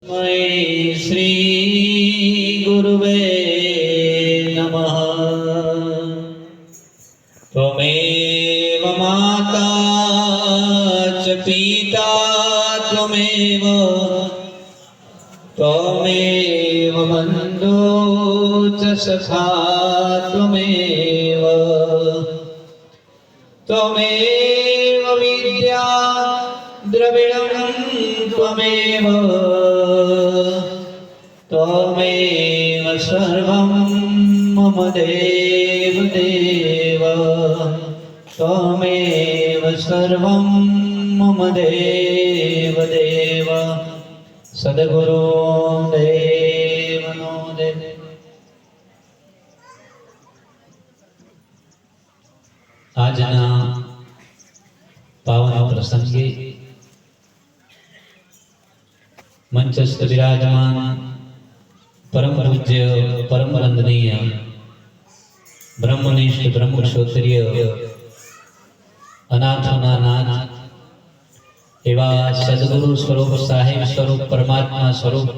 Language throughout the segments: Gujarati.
मयि श्री गुरुवे नमः। त्वमेव माता च पिता त्वमेव, त्वमेव बन्धो च सखा त्वमेव, त्वमेव विद्या द्रविणं त्वमेव, त्वमेव सर्वं मम देव देव, त्वमेव सर्वं मम देव देव। सद्गुरु देवनो देव। આજના પાવન પ્રસંગે મંચસ્થ વિરાજમાન પરમ પૂજ્ય પરમ વંદનીય બ્રહ્મનિષ્ઠ બ્રહ્મક્ષોત્રિય અનાથોના નાથ એવા સદગુરુ સ્વરૂપ સાહેબ સ્વરૂપ પરમાત્મા સ્વરૂપ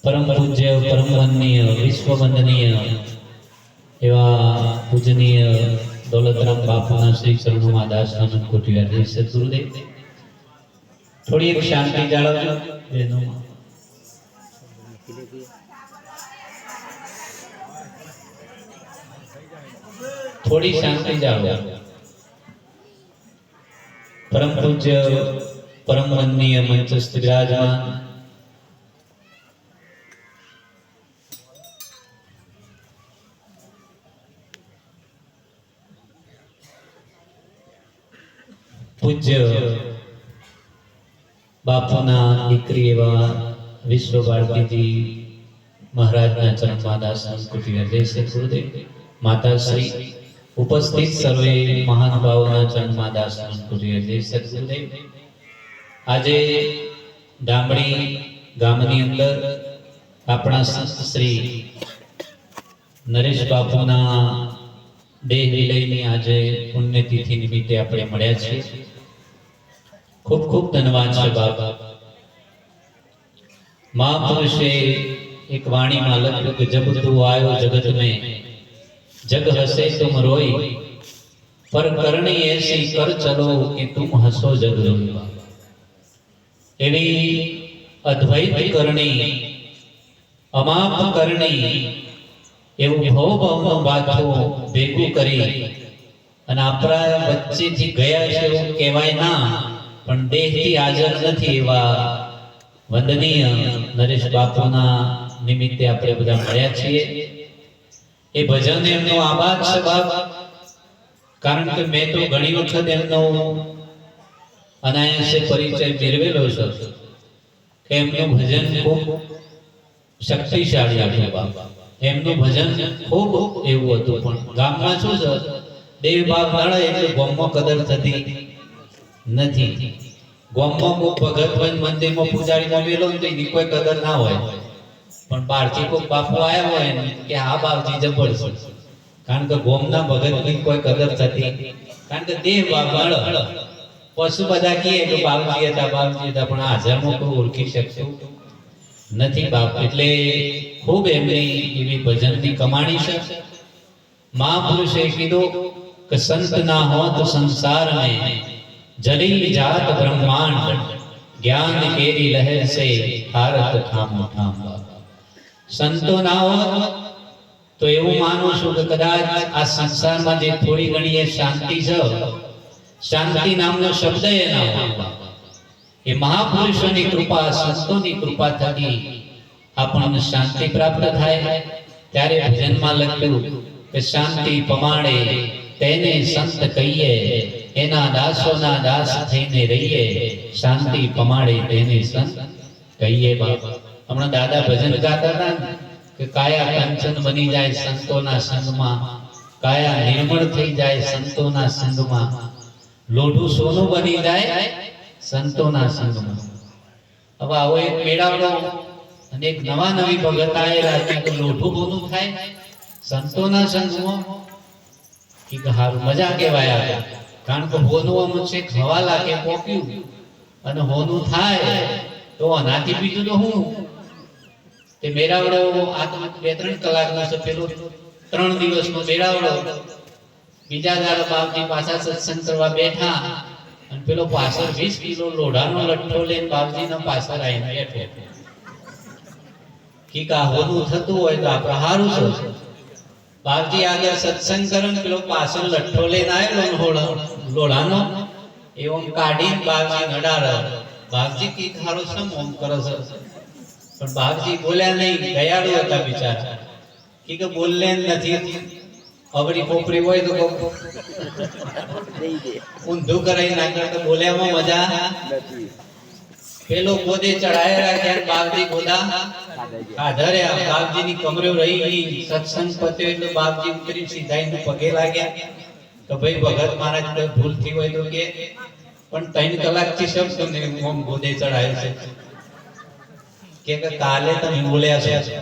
પરમ પૂજ્ય પરમ વંદનીય વિશ્વ વંદનીય એવા પૂજનીય દોલતરામ બાપુના શ્રી ચરણોમાં દાસ નમન કોટી સદગુરુદેવ થોડી એક શાંતિ જાળવજો બહેનોમાં. થોડી શાંતિ જાળવો. પરમ પૂજ્ય પરમ વંદનીય મંચસ્થ વિરાજમાન પૂજ્ય બાપુના દીકરી એવા વિશ્વ ભારતીજી મહારાજના ચરણમાં દાસ સંસ્કૃતિ હૃદય છે ગુરુદેવ માતાશ્રી ઉપસ્થિત સર્વે મહાનુભાવોના ચરણમાં દાસ સંસ્કૃતિ હૃદય છે ગુરુદેવ. આજે ડામડી ગામની અંદર આપણા સંત શ્રી નરેશ બાપુના દેહ વિલયની આજે પુણ્યતિથિ નિમિત્તે આપણે મળ્યા છીએ. खूब खूब धन्यवाद है बाबा. महापुरुषे एक वाणी में लख्યું कि जब तू आयो जगत में जग हसे तुम रोई, पर करनी ऐसी कर चलो कि तुम हसो जग रोई. एवी अद्वैत करनी अमाप करनी એવું ભવ ભવનો બાથો ભેગું કરી અને આપણા વચ્ચેથી ગયા છે એવું કહેવાય ના, પણ દેહથી હાજર નથી એવા વંદનીય નરેશ બાપુના નિમિત્તે આપણે બધા મળ્યા છીએ. એ ભજન એમનો આભાર છે બાપ, કારણ કે મેં તો ઘણી વખત એમનો અનાયાસે પરિચય મેળવેલો છે કે એમનું ભજન ખૂબ શક્તિશાળી હતું બાપ. એમનું ભજન ખૂબ એવું હતું, પણ ગામમાં શું છે દેવ ભાગ મળે એટલે ગામમાં કદર થતી નથી. ગામમાં કોઈ ભગત હોય મંદિરમાં પૂજારીમાં મેલો ને એની કોઈ કદર ના હોય, પણ બહારથી કોઈ બાપુ આવ્યા હોય ને કે આ બાપજી જબર છે, કારણ કે ગામના ભગતની કોઈ કદર થતી, કારણ કે દેવ ભાગ મળે પશુ બધા કહે કે બાપજી હતા પણ હાજરમાં કોઈ ઓળખી શકતું નથી બાપ. એટલે खूब एमनी एवी भजन की कमाणी है. महापुरुषे कीधो कि संत ना हो तो संसार में जली जात ब्रह्मांड, ज्ञान केरी लहर से हारत ठाम ठाम. संतो ना हो तो एवं मानो छो कि कदाच आ संसार में जे थोड़ी घणी शांति छे, शांति नामनो शब्द ए ना हो. ए महापुरुषोनी कृपा संतोनी कृपा थकी આપણને શાંતિ પ્રાપ્ત થાય. ત્યારે ભજનમાં લખ્યું કે શાંતિ પમાડે તેને સંત કહીએ, એના દાસોના દાસ થઈને રહીએ, શાંતિ પમાડે તેને સંત કહીએ. બાબા હમણાં દાદા ભજન ગાતા હતા કે કાયા કંચન બની જાય સંતોના સંગમાં, કાયા નિર્મળ થઈ જાય સંતોના સંગમાં, લોઢું સોનું બની જાય સંતોના સંગમાં. હવે આવો એક મેળાવડો અને એક નવા નવી ભગત આયેલા કે લોઢું બોનું થાય સંતોના સંગમાં કે હારું મજા કહેવાય. કારણ કે હોનું આમ છે હવા લાગે પોક્યું અને હોનું થાય તો આનાથી બીજું તો હું તે મેળાવડો આ તો 2-3 કલાકનો છે, પેલો 3 દિવસનો મેળાવડો. બીજા દાડે બાપજી પાછા સત્સંગ કરવા બેઠા અને પેલો પાછળ 20 કિલો લોઢાનો લઠ્ઠો લઈને બાપજીના પાછળ આવીને બેઠો. કી હોનું થતું હોય તો આપણે સારું છે. બાપજી આગળ સત્સંગ કરે ને પેલો પાછળ લઠ્ઠો લઈને આવેલો લોઢાનો એવો કાઢીને બાપજી નડારે. બાપજી કી થારો સમ ઓમ કરે છે, પણ બાપજી બોલ્યા નહીં, દયાળુ હતા બિચારા. કે બોલલે નથી, અવળી પોપરી હોય તો ઊંધું કરાઈ નાખે તો બોલ્યામાં મજા નથી. પેલો ગોદે ચડાયા રાખ્યા, બાપજી ગોદા આધર્યા. બાપજીની કમરે રહી ગઈ. સત્સંગ પત્યો એટલે બાપજી ઉતરી સીધાઈને પગે લાગ્યા તો ભાઈ ભગત મહારાજ કોઈ ભૂલ થઈ હોય તો કે, પણ 3 કલાકથી શબ્દ ને ઓમ ગોદે ચડાયો છે કે કાલે તમે બોલ્યા છે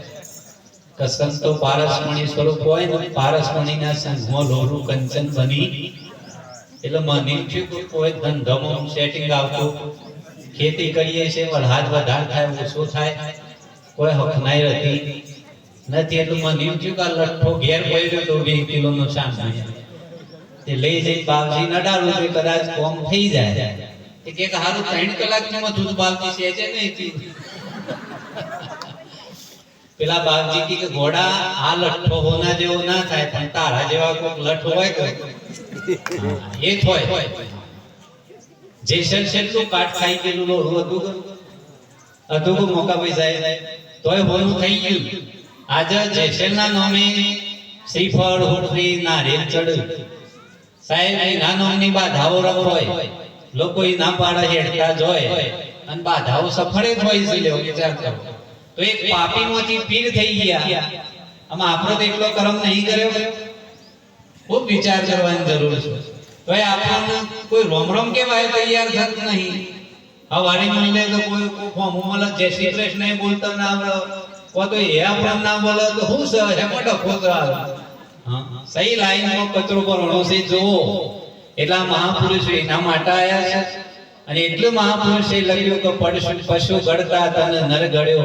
કે સંતો પારસમણી સ્વરૂપ હોય ને, પારસમણીના સંગમાં લોરું કંચન બની. એટલે મને થયું કોઈ ધંધોમાં સેટિંગ આવતું, ખેતી કરીએ છીએ વરસાદ વધારે થાય ઓછો થાય, કોઈ હકનાઈ રહેતી નથી. એટલે મને થયું કે લઠ્ઠો ઘેર પડ્યો તો 20 કિલોનો સામાન તે લઈ જઈ બાપજી નડાડું તો કદાચ કોમ થઈ જાય. કે હારું 3 કલાકમાં દૂધ બાપજી છે નહીં થયું. પેલા બાપજી કે ઘોડા આ લઠ્ઠો હોના જેવો ના થાય, પણ તારા જેવા કોઈક લઠ હોય તો એ હોય. જેસલ છેલ્લું કાટ ખાઈ ગયેલું લોરું હતું મોકા પૈસા તોય હોનું થઈ ગયું. આજે જેસલના નામે શ્રીફળ હોઠવી નારિયેળ ચડ્યું. સાહેબ એના નામની બાધાઓ રખોય, લોકો એ ના પાડે હેડતા જોય અને બાધાઓ સફળે જ હોય છે. લેવો વિચાર કરો તો એક પાપીમાંથી પીર થઈ ગયા. આમાં આપણો તો એકલો કર્મ નહીં કર્યો, ખૂબ વિચાર કરવાની જરૂર છે. તો એ આપણને કોઈ રોમ રોમ કેવાય તૈયાર થતું નહીં. આ વારી મળે તો કોઈ ફોર્મમાં જય શ્રી કૃષ્ણ બોલતા ના આવડે, કોઈ તો એ આપણને ના બોલે તો હું છે મોટો ખોટો આવે. સહી લાઈનમાં કચરો ભરણો છે જોવો. એટલા મહાપુરુષો એના માટે આયા છે. અને એટલું મહાપુરુષે લખ્યું કે પશુ ગળતા તને નર ગળ્યો,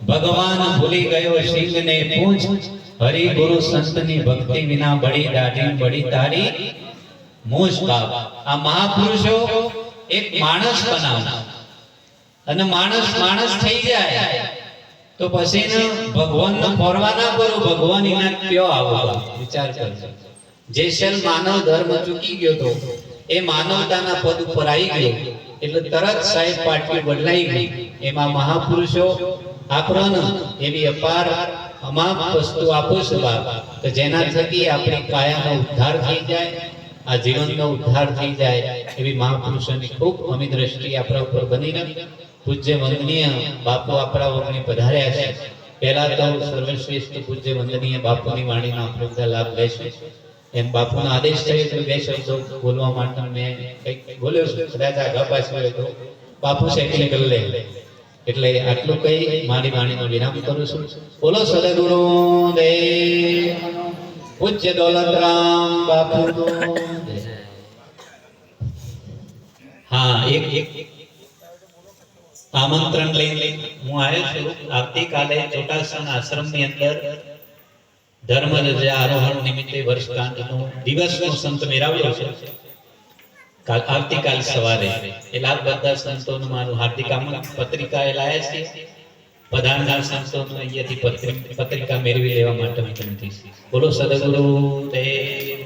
ભગવાન ભૂલી ગયો સિંહ ને પૂંછ, હરિ ગુરુ સંતની ભક્તિ વિના બડી દાઢી બડી તારી મૂછ. બાપ આ મહાપુરુષો એક માણસ બનાવના, અને માણસ થઈ જાય તો પછી ને ભગવાનનો ફરવા ના કરો, ભગવાન એના કયો આવો. વિચાર કરજો. જેસલ માનવ ધર્મ ચૂકી ગયો તો એ માનવતાના પદ ઉપર આવી ગયો એટલે તરત સાહેબ પાટલી બદલાઈ ગઈ. એમાં મહાપુરુષો આપણને એવી અપાર અમામ વસ્તુ આપો છો બાપ કે જેના થકી આપણી કાયાનો ઉદ્ધાર થઈ જાય, આ જીવનનો ઉદ્ધાર થઈ જાય. એવી મહાપુરુષોની ખૂબ અમી દ્રષ્ટિ આપણા ઉપર બની રહે. પૂજ્ય વંદનીય બાપુ આપણા વગણી પધાર્યા છે. પહેલા તો સર્વશ્રેષ્ઠ પૂજ્ય વંદનીય બાપુની વાણીનો આપણે બધા લાભ લઈશું. એમ બાપુનો આદેશ થયો તો 2 શબ્દો બોલવા માટે મેં કંઈક બોલ્યો છું. કદાચ આગળ પાછળ હોય તો બાપુ સેટિંગ કરી લે. એટલે આટલું કઈ મારી વાણીનો વિરામ કરું છું. બોલો સદગુરુ દેવ, પૂજ્ય દોલતરામ બાપુ. હા, એક આમંત્રણ લઈને હું આવ્યો છું. આવતીકાલે ચોટાસણ આશ્રમની અંદર ધર્મ ધજા આરોહણ નિમિત્તે વર્ષગાંઠનો દિવસનો સંત મેળાવ્યો છે. આવતીકાલ સવારે એટલે આપ બધા સંતોનું મારું હાર્દિક પત્રિકા એ લાયા છે. પધારનાર સંતોનું અહીંયાથી પત્રિકા મેળવી લેવા માટે વિનંતી છે. બોલો સદગુરુ દેવ.